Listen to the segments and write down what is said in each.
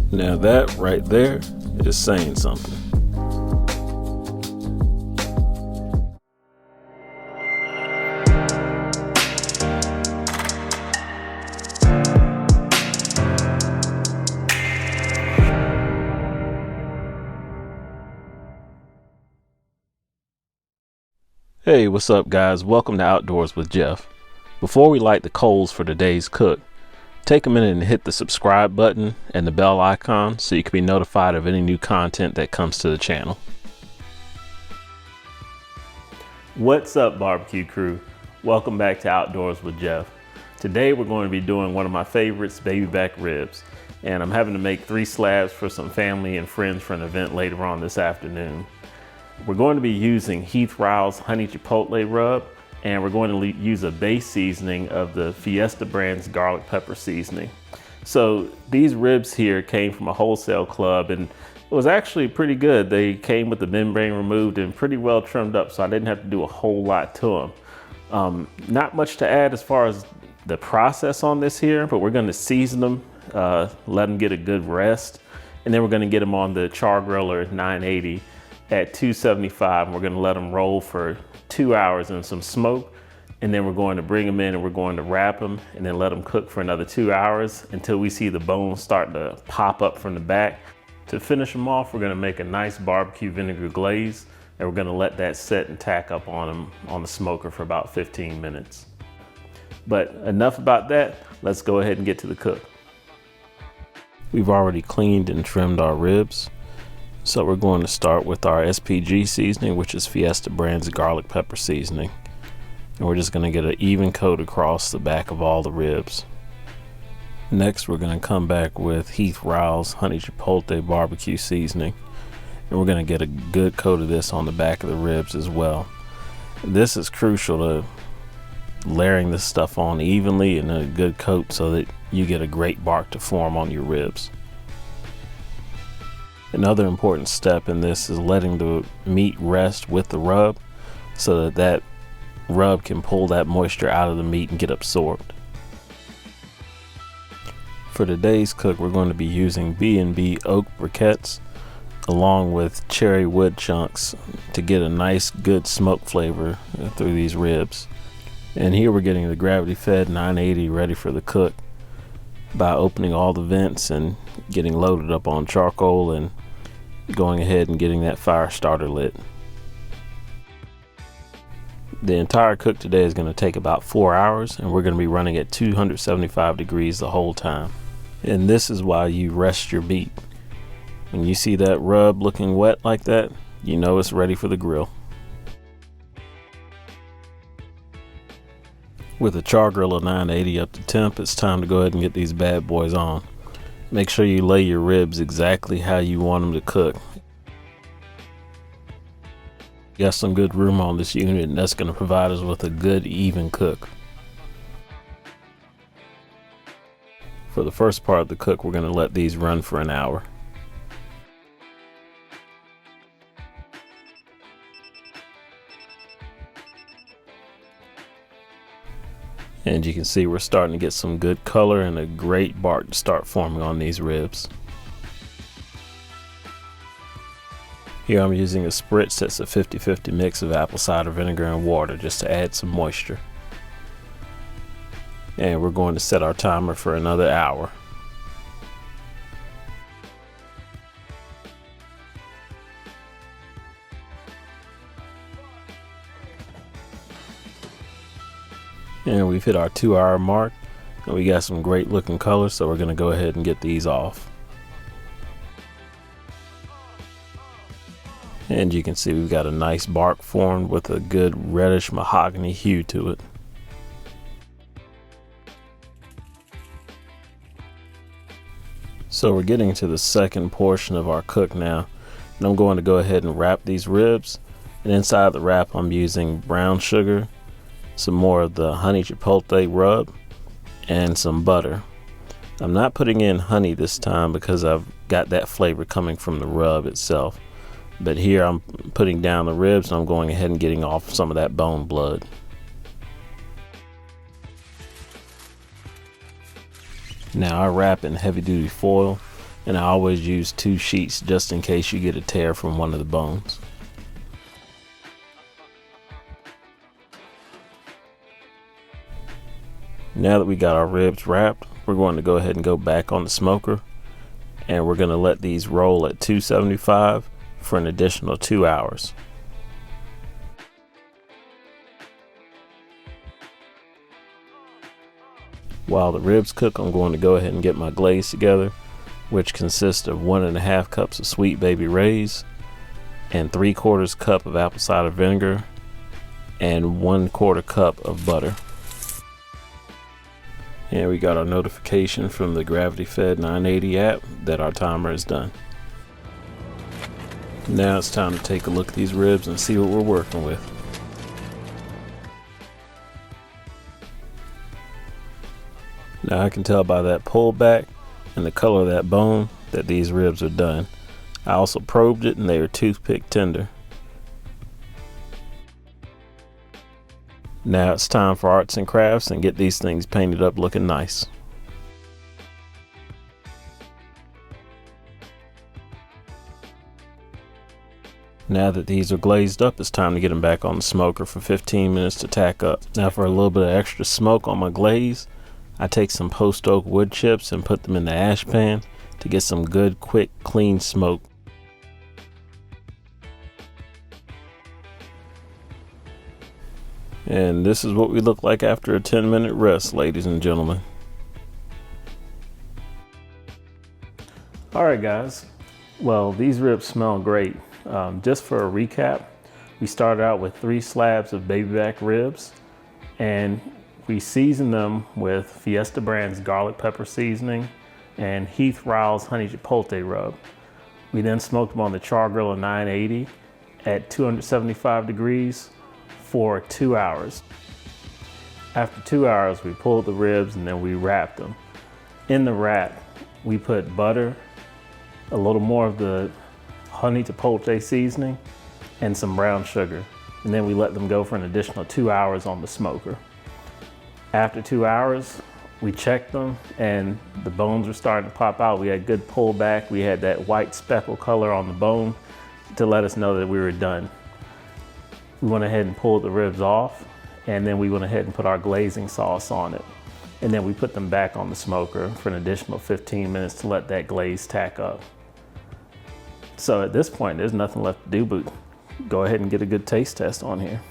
Now that right there is saying something. Hey, what's up guys? Welcome to Outdoors with Geoff. Before we light the coals for today's cook, take a minute and hit the subscribe button and the bell icon so you can be notified of any new content that comes to the channel. What's up barbecue crew? Welcome back to Outdoors with Geoff. Today we're going to be doing one of my favorites, baby back ribs. And I'm having to make 3 slabs for some family and friends for an event later on this afternoon. We're going to be using Heath Riles honey chipotle rub, and we're going to use a base seasoning of the Fiesta brand's garlic pepper seasoning. So these ribs here came from a wholesale club and it was actually pretty good. They came with the membrane removed and pretty well trimmed up, so I didn't have to do a whole lot to them. Not much to add as far as the process on this here, but we're going to season them, let them get a good rest, and then we're going to get them on the Char-Griller 980 at 275, and we're going to let them roll for 2 hours in some smoke, and then we're going to bring them in and we're going to wrap them and then let them cook for another 2 hours until we see the bones start to pop up from the back. To finish them off, we're going to make a nice barbecue vinegar glaze, and we're going to let that set and tack up on them on the smoker for about 15 minutes. But enough about that, let's go ahead and get to the cook. We've already cleaned and trimmed our ribs. So we're going to start with our SPG seasoning, which is Fiesta brand's garlic pepper seasoning. And we're just going to get an even coat across the back of all the ribs. Next, we're going to come back with Heath Riles honey chipotle barbecue seasoning. And we're going to get a good coat of this on the back of the ribs as well. This is crucial to layering this stuff on evenly and a good coat so that you get a great bark to form on your ribs. Another important step in this is letting the meat rest with the rub so that that rub can pull that moisture out of the meat and get absorbed. For today's cook, we're going to be using B&B Oak Briquettes along with cherry wood chunks to get a nice good smoke flavor through these ribs. And here we're getting the gravity fed 980 ready for the cook by opening all the vents and getting loaded up on charcoal and going ahead and getting that fire starter lit. The entire cook today is going to take about 4 hours, and we're going to be running at 275 degrees the whole time. And this is why you rest your meat. When you see that rub looking wet like that, you know it's ready for the grill. With the Char-Griller 980 up to temp, it's time to go ahead and get these bad boys on. Make sure you lay your ribs exactly how you want them to cook. Got some good room on this unit, and that's going to provide us with a good even cook. For the first part of the cook, we're going to let these run for an hour. And you can see we're starting to get some good color and a great bark to start forming on these ribs. Here I'm using a spritz that's a 50-50 mix of apple cider vinegar and water just to add some moisture. And we're going to set our timer for another hour. And we've hit our 2-hour mark, and we got some great looking colors, so we're going to go ahead and get these off. And you can see we've got a nice bark formed with a good reddish mahogany hue to it. So we're getting to the second portion of our cook now, and I'm going to go ahead and wrap these ribs. And inside the wrap I'm using brown sugar, some more of the honey chipotle rub, and some butter. I'm not putting in honey this time because I've got that flavor coming from the rub itself. But here I'm putting down the ribs, and I'm going ahead and getting off some of that bone blood. Now I wrap in heavy duty foil and I always use 2 sheets just in case you get a tear from one of the bones. Now that we got our ribs wrapped, we're going to go ahead and go back on the smoker, and we're going to let these roll at 275 for an additional 2 hours. While the ribs cook, I'm going to go ahead and get my glaze together, which consists of 1.5 cups of sweet baby Riles and 3/4 cup of apple cider vinegar and 1/4 cup of butter. And we got our notification from the Gravity Fed 980 app that our timer is done. Now it's time to take a look at these ribs and see what we're working with. Now I can tell by that pullback and the color of that bone that these ribs are done. I also probed it and they are toothpick tender. Now it's time for arts and crafts and get these things painted up looking nice. Now that these are glazed up, it's time to get them back on the smoker for 15 minutes to tack up. Now for a little bit of extra smoke on my glaze, I take some post oak wood chips and put them in the ash pan to get some good, quick, clean smoke. And this is what we look like after a 10-minute rest, ladies and gentlemen. Alright guys, well these ribs smell great. Just for a recap, we started out with 3 slabs of baby back ribs, and we seasoned them with Fiesta brand's garlic pepper seasoning and Heath Riles honey chipotle rub. We then smoked them on the Char-Griller 980 at 275 degrees for 2 hours. After 2 hours, we pulled the ribs and then we wrapped them. In the wrap, we put butter, a little more of the honey chipotle seasoning, and some brown sugar. And then we let them go for an additional 2 hours on the smoker. After 2 hours, we checked them and the bones were starting to pop out. We had good pullback. We had that white speckle color on the bone to let us know that we were done. We went ahead and pulled the ribs off, and then we went ahead and put our glazing sauce on it. And then we put them back on the smoker for an additional 15 minutes to let that glaze tack up. So at this point, there's nothing left to do but go ahead and get a good taste test on here.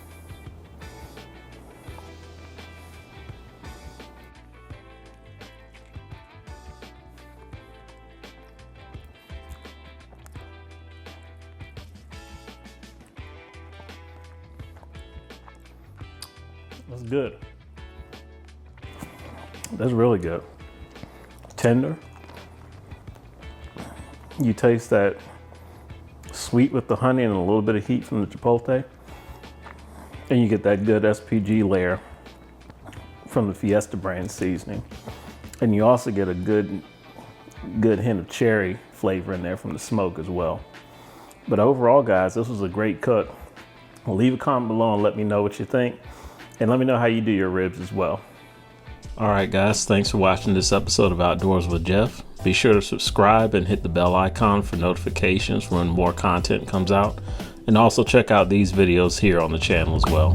That's good. That's really good. Tender. You taste that sweet with the honey and a little bit of heat from the chipotle. And you get that good SPG layer from the Fiesta brand seasoning. And you also get a good hint of cherry flavor in there from the smoke as well. But overall, guys, this was a great cook. Leave a comment below and let me know what you think. And let me know how you do your ribs as well. All right, guys, thanks for watching this episode of Outdoors with Geoff. Be sure to subscribe and hit the bell icon for notifications when more content comes out. And also check out these videos here on the channel as well.